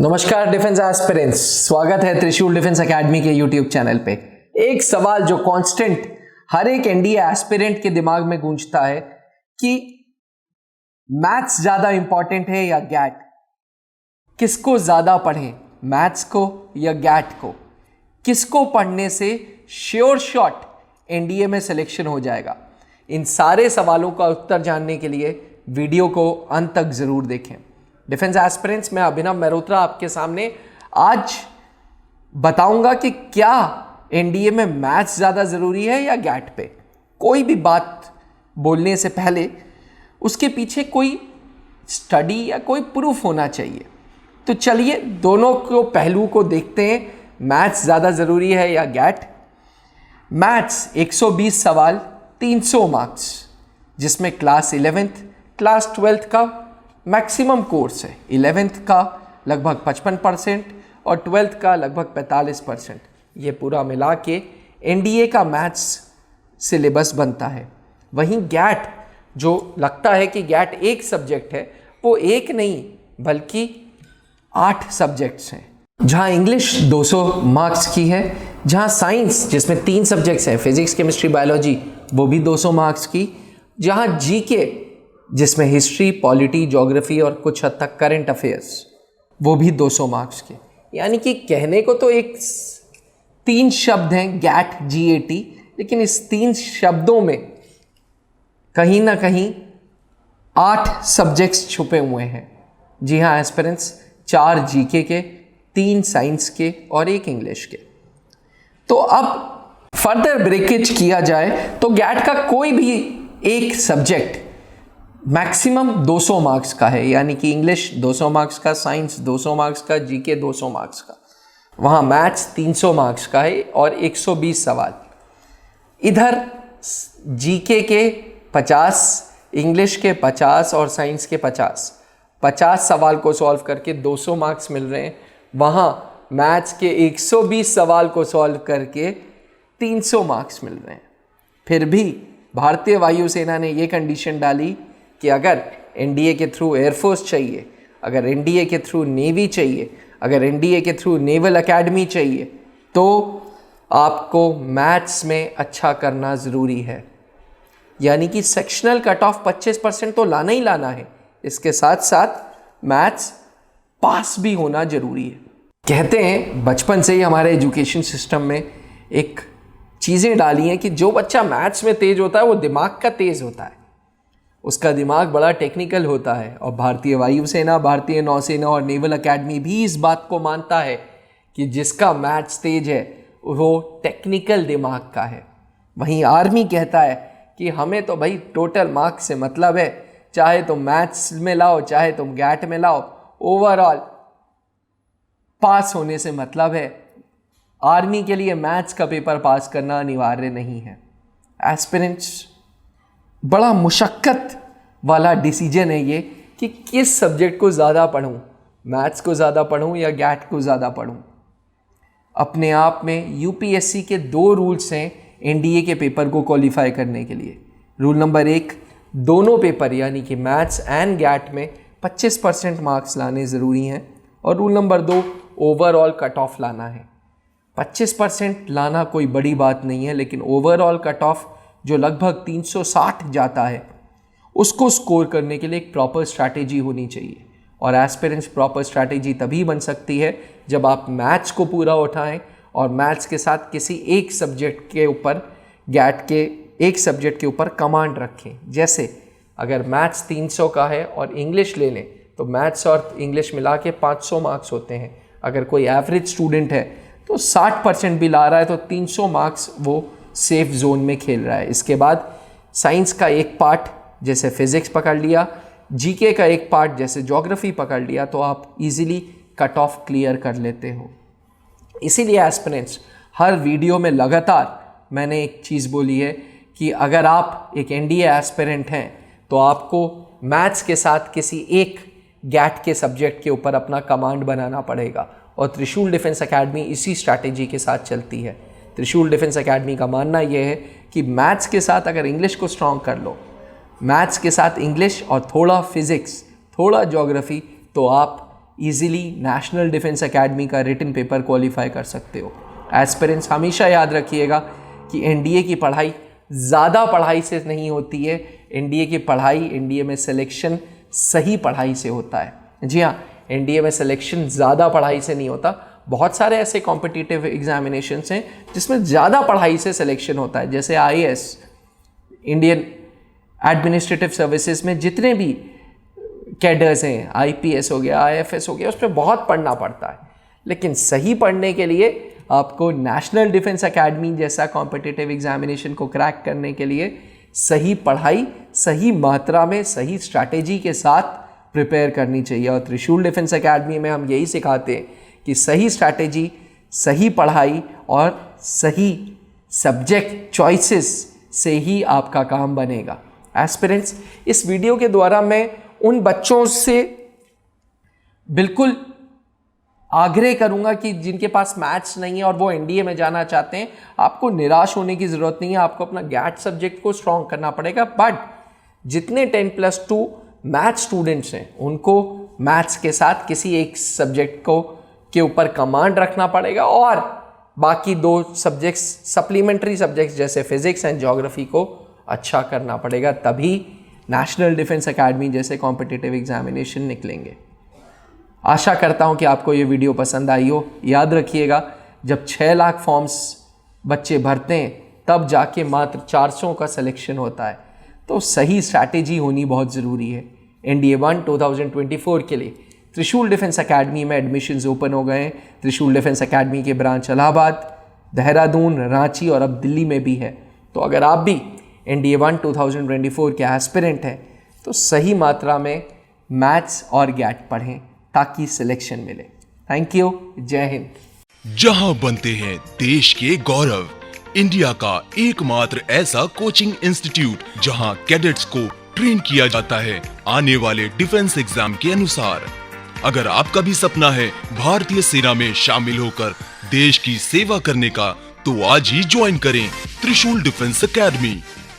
नमस्कार defence aspirants, स्वागत है त्रिशूल डिफेंस एकेडमी के यूट्यूब चैनल पे। एक सवाल जो कांस्टेंट हर एक एनडीए एस्पिरेंट के दिमाग में गूंजता है कि मैथ्स ज्यादा इंपॉर्टेंट है या गैट। किसको ज्यादा पढ़ें, मैथ्स को या गैट को? किसको पढ़ने से श्योर शॉट एनडीए में सिलेक्शन हो जाएगा? इन सारे सवालों का उत्तर जानने के लिए वीडियो को अंत तक जरूर देखें। डिफेंस एस्पिरेंट्स, मैं अभिनव मेहरोत्रा आपके सामने आज बताऊंगा कि क्या एनडीए में मैथ्स ज़्यादा ज़रूरी है या गैट पे। कोई भी बात बोलने से पहले उसके पीछे कोई स्टडी या कोई प्रूफ होना चाहिए। तो चलिए दोनों को पहलू को देखते हैं, मैथ्स ज़्यादा ज़रूरी है या गैट। मैथ्स 120 सवाल 300 मार्क्स, जिसमें क्लास 11th क्लास 12th का मैक्सिमम कोर्स है। 11th का लगभग 55% और 12th का लगभग 45%। ये पूरा मिला के एनडीए का मैथ्स सिलेबस बनता है। वहीं गैट, जो लगता है कि गैट एक सब्जेक्ट है, वो एक नहीं बल्कि 8 सब्जेक्ट्स हैं। जहाँ इंग्लिश 200 मार्क्स की है, जहाँ साइंस जिसमें 3 सब्जेक्ट्स हैं, फिजिक्स केमिस्ट्री बायोलॉजी, वो भी 200 मार्क्स की, जहाँ जीके जिसमें हिस्ट्री पॉलिटी ज्योग्राफी और कुछ हद तक करंट अफेयर्स, वो भी 200 मार्क्स के। यानी कि कहने को तो 3 शब्द हैं गैट GAT, लेकिन इस 3 शब्दों में कहीं ना कहीं 8 सब्जेक्ट्स छुपे हुए हैं। जी हाँ एस्पिरेंट्स, 4 जीके के, 3 साइंस के और 1 इंग्लिश के। तो अब फर्दर ब्रेकेज किया जाए तो गैट का कोई भी एक सब्जेक्ट मैक्सिमम 200 मार्क्स का है। यानी कि इंग्लिश 200 मार्क्स का, साइंस 200 मार्क्स का, जीके 200 मार्क्स का। वहाँ मैथ्स 300 मार्क्स का है और 120 सवाल। इधर जीके के 50, इंग्लिश के 50 और साइंस के 50 सवाल को सॉल्व करके 200 मार्क्स मिल रहे हैं। वहाँ मैथ्स के 120 सवाल को सॉल्व करके 300 मार्क्स मिल रहे हैं। फिर भी भारतीय वायुसेना ने ये कंडीशन डाली कि अगर एनडीए के थ्रू एयरफोर्स चाहिए, अगर एनडीए के थ्रू नेवी चाहिए, अगर एनडीए के थ्रू नेवल एकेडमी चाहिए, तो आपको मैथ्स में अच्छा करना ज़रूरी है। यानी कि सेक्शनल कट ऑफ 25% तो लाना ही लाना है। इसके साथ साथ मैथ्स पास भी होना ज़रूरी है। कहते हैं बचपन से ही हमारे एजुकेशन सिस्टम में एक चीज़ें डाली हैं कि जो बच्चा मैथ्स में तेज़ होता है वो दिमाग का तेज़ होता है, उसका दिमाग बड़ा टेक्निकल होता है। और भारतीय वायुसेना, भारतीय नौसेना और नेवल एकेडमी भी इस बात को मानता है कि जिसका मैथ्स तेज है वो टेक्निकल दिमाग का है। वहीं आर्मी कहता है कि हमें तो भाई टोटल मार्क्स से मतलब है, चाहे तुम मैथ्स में लाओ चाहे तुम गैट में लाओ, ओवरऑल पास होने से मतलब है। आर्मी के लिए मैथ्स का पेपर पास करना अनिवार्य नहीं है। एस्पिरेंट्स, बड़ा मुशक्क़त वाला डिसीजन है ये कि किस सब्जेक्ट को ज़्यादा पढूं, मैथ्स को ज़्यादा पढूं या गैट को ज़्यादा पढूं। अपने आप में यूपीएससी के 2 रूल्स हैं एनडीए के पेपर को क्वालिफाई करने के लिए। रूल नंबर 1, दोनों पेपर यानी कि मैथ्स एंड गैट में 25% मार्क्स लाने ज़रूरी हैं। और rule number 2, overall cut off लाना है। 25% लाना कोई बड़ी बात नहीं है, लेकिन ओवरऑल कट ऑफ जो लगभग 360 जाता है, उसको स्कोर करने के लिए एक प्रॉपर स्ट्रैटेजी होनी चाहिए। और एस्पिरेंट्स, प्रॉपर स्ट्रैटेजी तभी बन सकती है जब आप मैथ्स को पूरा उठाएं और मैथ्स के साथ किसी एक सब्जेक्ट के ऊपर, गैट के एक सब्जेक्ट के ऊपर कमांड रखें। जैसे अगर मैथ्स 300 का है और इंग्लिश ले लें तो मैथ्स और इंग्लिश मिला के 500 मार्क्स होते हैं। अगर कोई एवरेज स्टूडेंट है तो 60% भी ला रहा है तो 300 मार्क्स वो सेफ जोन में खेल रहा है। इसके बाद साइंस का एक पार्ट जैसे फिजिक्स पकड़ लिया, जीके का एक पार्ट जैसे ज्योग्राफी पकड़ लिया, तो आप इजीली कट ऑफ क्लियर कर लेते हो। इसीलिए एस्पिरेंट्स, हर वीडियो में लगातार मैंने एक चीज़ बोली है कि अगर आप एक एनडीए एस्पिरेंट हैं तो आपको मैथ्स के साथ किसी एक गैट के सब्जेक्ट के ऊपर अपना कमांड बनाना पड़ेगा। और त्रिशूल डिफेंस एकेडमी इसी स्ट्रैटेजी के साथ चलती है। त्रिशूल डिफेंस एकेडमी का मानना यह है कि मैथ्स के साथ अगर इंग्लिश को स्ट्रॉन्ग कर लो, मैथ्स के साथ इंग्लिश और थोड़ा फिजिक्स, थोड़ा ज्योग्राफी, तो आप इजीली नेशनल डिफेंस एकेडमी का रिटन पेपर क्वालिफाई कर सकते हो। एस्पिरेंट्स हमेशा याद रखिएगा कि एनडीए की पढ़ाई ज़्यादा पढ़ाई से नहीं होती है। एनडीए की पढ़ाई, एनडीए में सिलेक्शन सही पढ़ाई से होता है। जी हाँ, एनडीए में सिलेक्शन ज़्यादा पढ़ाई से नहीं होता। बहुत सारे ऐसे कॉम्पिटिटिव एग्जामिनेशंस हैं जिसमें ज़्यादा पढ़ाई से सिलेक्शन होता है, जैसे आईएएस, इंडियन एडमिनिस्ट्रेटिव सर्विसेज में जितने भी कैडर्स हैं, आईपीएस हो गया, आईएफएस हो गया, उसमें बहुत पढ़ना पड़ता है। लेकिन सही पढ़ने के लिए आपको नेशनल डिफेंस एकेडमी जैसा कॉम्पिटिटिव एग्जामिनेशन को क्रैक करने के लिए सही पढ़ाई, सही मात्रा में, सही स्ट्रैटेजी के साथ प्रिपेयर करनी चाहिए। और त्रिशूल डिफेंस एकेडमी में हम यही सिखाते हैं कि सही स्ट्रैटेजी, सही पढ़ाई और सही सब्जेक्ट चॉइसेस से ही आपका काम बनेगा। एस्पिरेंट्स, इस वीडियो के द्वारा मैं उन बच्चों से बिल्कुल आग्रह करूंगा कि जिनके पास मैथ्स नहीं है और वो एनडीए में जाना चाहते हैं, आपको निराश होने की ज़रूरत नहीं है। आपको अपना गैट सब्जेक्ट को स्ट्रॉन्ग करना पड़ेगा। बट जितने 10+2 मैथ्स स्टूडेंट्स हैं, उनको मैथ्स के साथ किसी एक सब्जेक्ट को के ऊपर कमांड रखना पड़ेगा और बाकी 2 सब्जेक्ट्स, सप्लीमेंट्री सब्जेक्ट्स जैसे फिजिक्स एंड ज्योग्राफी को अच्छा करना पड़ेगा। तभी नेशनल डिफेंस एकेडमी जैसे कॉम्पिटिटिव एग्जामिनेशन निकलेंगे। आशा करता हूं कि आपको ये वीडियो पसंद आई हो। याद रखिएगा, जब 6 लाख फॉर्म्स बच्चे भरते हैं तब जाके मात्र 400 का सिलेक्शन होता है। तो सही स्ट्रैटेजी होनी बहुत ज़रूरी है। एनडीए 1 2024 के लिए त्रिशूल डिफेंस एकेडमी में एडमिशन्स ओपन हो गए हैं। त्रिशूल डिफेंस एकेडमी के ब्रांच इलाहाबाद, देहरादून, रांची और अब दिल्ली में भी है। तो अगर आप भी एनडीए 1 2024 के एस्पिरेंट हैं तो सही मात्रा में मैथ्स और गैट पढ़ें ताकि सिलेक्शन मिले। Thank you. जय हिंद। जहां बनते हैं देश के गौरव, इंडिया का एकमात्र ऐसा कोचिंग इंस्टीट्यूट जहां कैडेट्स को ट्रेन किया जाता है आने वाले डिफेंस एग्जाम के अनुसार। अगर आपका भी सपना है भारतीय सेना में शामिल होकर देश की सेवा करने का, तो आज ही ज्वाइन करें त्रिशूल डिफेंस एकेडमी।